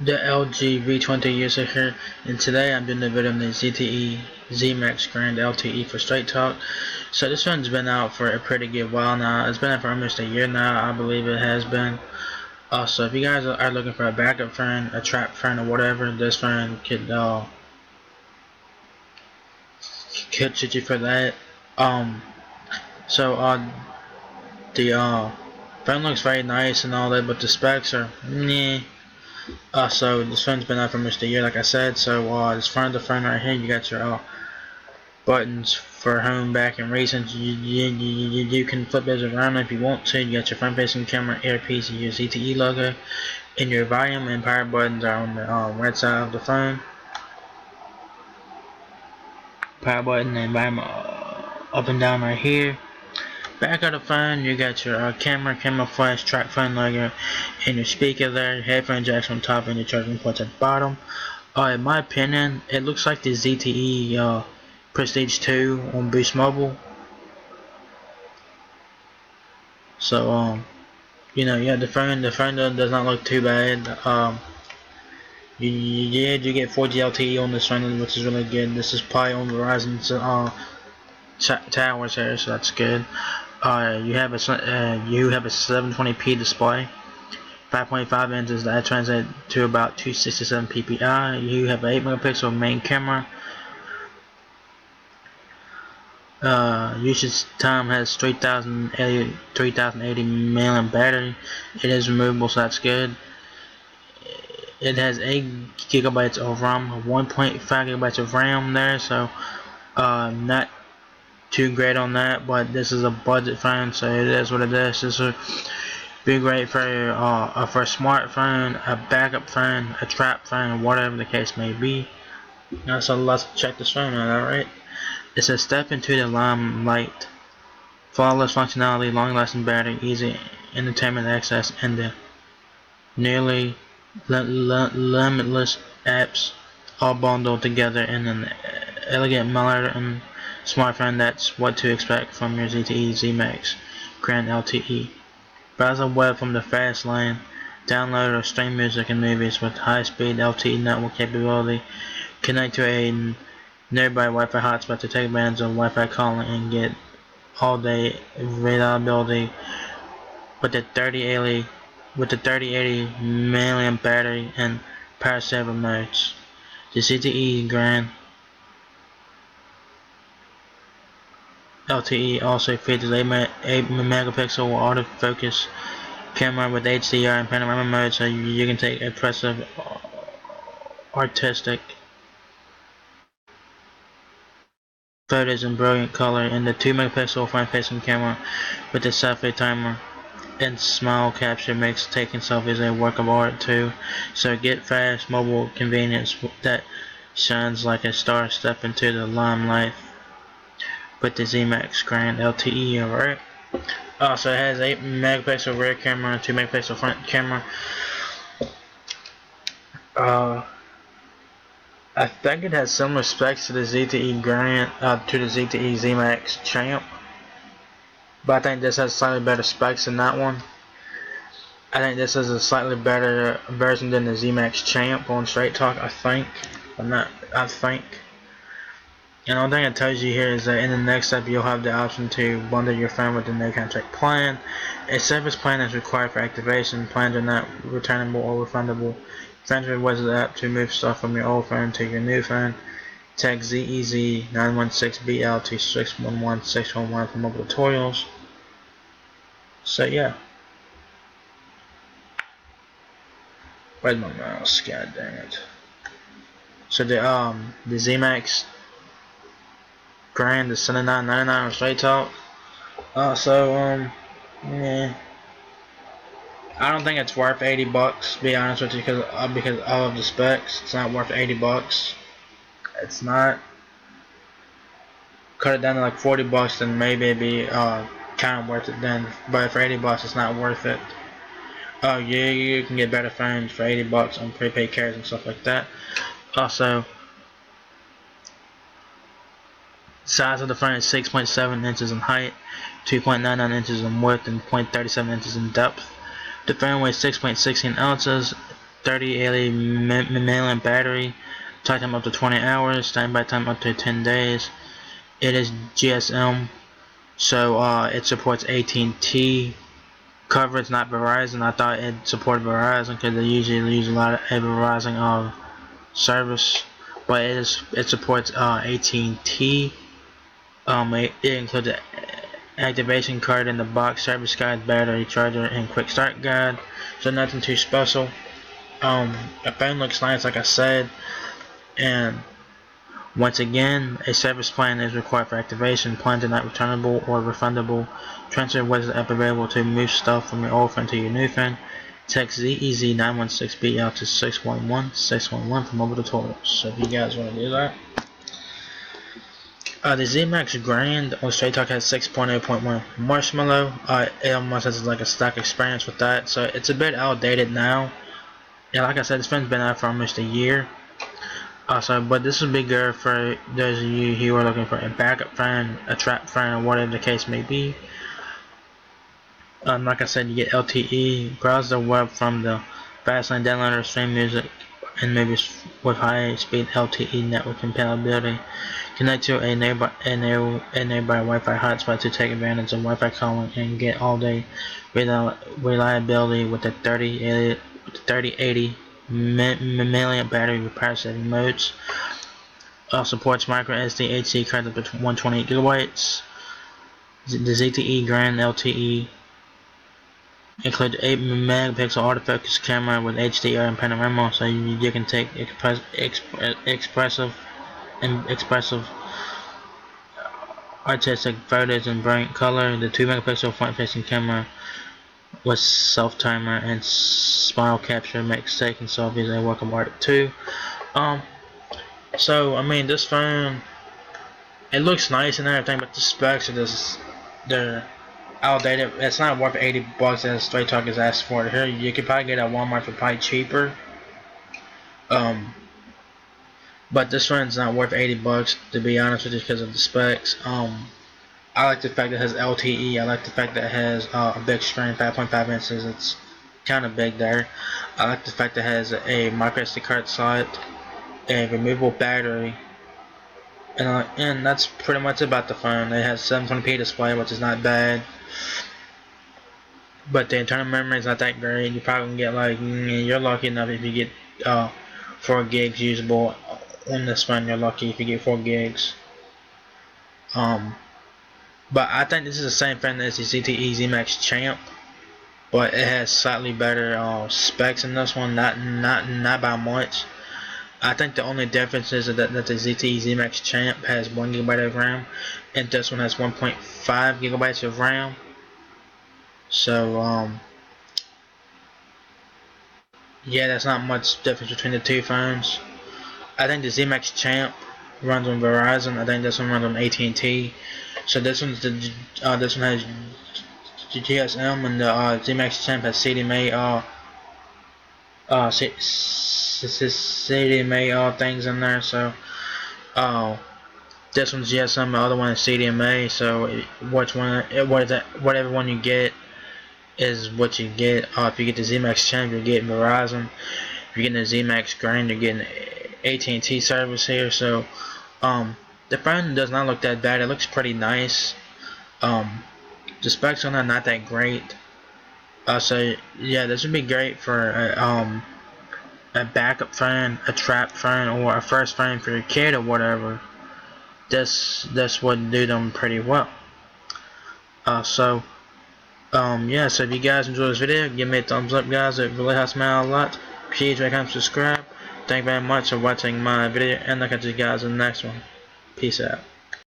The LG V20 user here, and today I'm doing a video on the ZTE ZMAX Grand LTE for Straight Talk. So this phone's been out for a pretty good while now. It's been out for almost a year now, I believe it has been. So if you guys are looking for a backup phone, a trap phone, or whatever, this phone could suit you for that. The phone looks very nice and all that, but the specs are meh. So this phone's been out for almost a year, like I said. So this front of the phone right here, you got your buttons for home, back, and recent. You can flip those around if you want to. You got your front-facing camera, earpiece, and your ZTE logo. And your volume and power buttons are on the right side of the phone. Power button and volume up and down right here. Back of the phone, you got your camera flash, track phone logo, and your speaker there, headphone jacks on top, and your charging ports at the bottom. In my opinion, it looks like the ZTE Prestige 2 on Boost Mobile. So, yeah, the phone does not look too bad. You get 4G LTE on this phone, which is really good. This is probably on Verizon's towers here, so that's good. You have a 720p display, 5.5 inches. That translates to about 267 ppi. You have an 8 megapixel main camera. Usage time has 3080 mAh battery. It is removable, so that's good. It has 8 gigabytes of RAM, 1.5 gigabytes of RAM there, so not too great on that, but this is a budget phone, so it is what it is. This would be great for a smartphone, a backup phone, a trap phone, whatever the case may be. So let's check this phone out. Alright, it says step into the Limelight, flawless functionality, long-lasting battery, easy entertainment access, and the nearly limitless apps all bundled together in an elegant modern smartphone. That's what to expect from your ZTE ZMAX Grand LTE. Browse the web from the fast lane. Download or stream music and movies with high-speed LTE network capability. Connect to a nearby Wi-Fi hotspot to take advantage of Wi-Fi calling and get all-day reliability with the 3080 mAh battery and power saver modes. The ZTE Grand LTE also features 8 megapixel autofocus camera with HDR and panorama mode, so you can take impressive artistic photos in brilliant color, and the 2 megapixel front-facing camera with the selfie timer and smile capture makes taking selfies a work of art too. So get fast mobile convenience that shines like a star. Step into the limelight with the ZMAX Grand LTE. Alright, so it has 8 megapixel rear camera, 2 megapixel front camera. I think it has similar specs to the ZTE Grand, to the ZTE ZMAX Champ, but I think this has slightly better specs than that one. I think this is a slightly better version than the ZMAX Champ on Straight Talk. I think. And the only thing it tells you here is that in the next step you'll have the option to bundle your phone with the no contract plan. A service plan is required for activation. Plans are not returnable or refundable. Friends request the app to move stuff from your old phone to your new phone. Text Z916BL to 611-611 for mobile tutorials. So yeah. Where's my mouse? God dang it. So the ZMAX Grand is $79.99 on Straight Talk. Yeah, I don't think it's worth $80. To be honest with you, because of the specs, it's not worth $80. It's not. Cut it down to like $40, then maybe it'd be kind of worth it then. But for $80, it's not worth it. Oh yeah, you can get better phones for $80 on prepaid carriers and stuff like that. Also, size of the phone is 6.7 inches in height, 2.99 inches in width, and 0.37 inches in depth. The phone weighs 6.16 ounces 3080 mAh battery, charge time up to 20 hours, standby time up to 10 days. It is GSM, so it supports AT&T coverage, not Verizon. I thought it supported Verizon because they usually use a lot of Verizon service, but it supports AT&T. It includes an activation card in the box, service guide, battery charger, and quick start guide. So nothing too special. The phone looks nice, like I said, and once again, a service plan is required for activation. Plans are not returnable or refundable. Transfer was available to move stuff from your old phone to your new phone. Text ZTE Z916BL to 611-611 for mobile tutorials. So if you guys want to do that. The ZMAX Grand on Straight Talk has 6.0.1 Marshmallow. It almost has like a stock experience with that, so it's a bit outdated now. Yeah, like I said, this phone's been out for almost a year. But this would be good for those of you who are looking for a backup phone, a trap phone, or whatever the case may be. Like I said, you get LTE, browse the web from the Fastline downloader, stream music and movies with high-speed LTE network compatibility. Connect to a nearby Wi-Fi hotspot to take advantage of Wi-Fi calling and get all-day reliability with the 3080 mAh battery with power-saving modes. Supports micro SD HD cards up to 128 gigabytes. The ZTE Grand LTE includes 8 megapixel autofocus camera with HDR and panorama, so you can take expressive artistic photos in bright color. The 2 megapixel front-facing camera with self-timer and spiral capture makes taking selfies a work of art too. So I mean, this phone, it looks nice and everything, but the specs are just, they're outdated. It's not worth $80 as Straight Talk is asked for it here. You could probably get it at Walmart for probably cheaper. But this one's not worth $80 to be honest with you because of the specs. I like the fact that it has LTE. I like the fact that it has a big screen, 5.5 inches. It's kind of big there. I like the fact that it has a micro SD card slot, a removable battery, and that's pretty much about the phone. It has 720p display, which is not bad, but the internal memory is not that great. You probably can get like, you're lucky enough if you get 4 gigs usable on this phone. You're lucky if you get 4 gigs. But I think this is the same phone as the ZTE ZMAX Champ, but it has slightly better specs in this one, not by much. I think the only difference is that the ZTE ZMAX Champ has 1 GB of RAM, and this one has 1.5 GB of RAM. So yeah, that's not much difference between the two phones. I think the ZMAX Champ runs on Verizon. I think this one runs on AT&T. So this one has GSM, and the ZMAX Champ has CDMA CDMA things in there. So this one's GSM, the other one is CDMA. So whatever one you get is what you get. If you get the ZMAX Champ, you're getting Verizon. If you're getting the ZMAX Grand, you're getting AT&T service here. So the phone does not look that bad. It looks pretty nice. The specs on it are not that great. So yeah, this would be great for a backup phone, a trap phone, or a first phone for your kid or whatever. This would do them pretty well. Yeah, so if you guys enjoyed this video, give me a thumbs up, guys. It really helps me out a lot. Please like and subscribe. Thank you very much for watching my video, and I'll catch you guys in the next one. Peace out.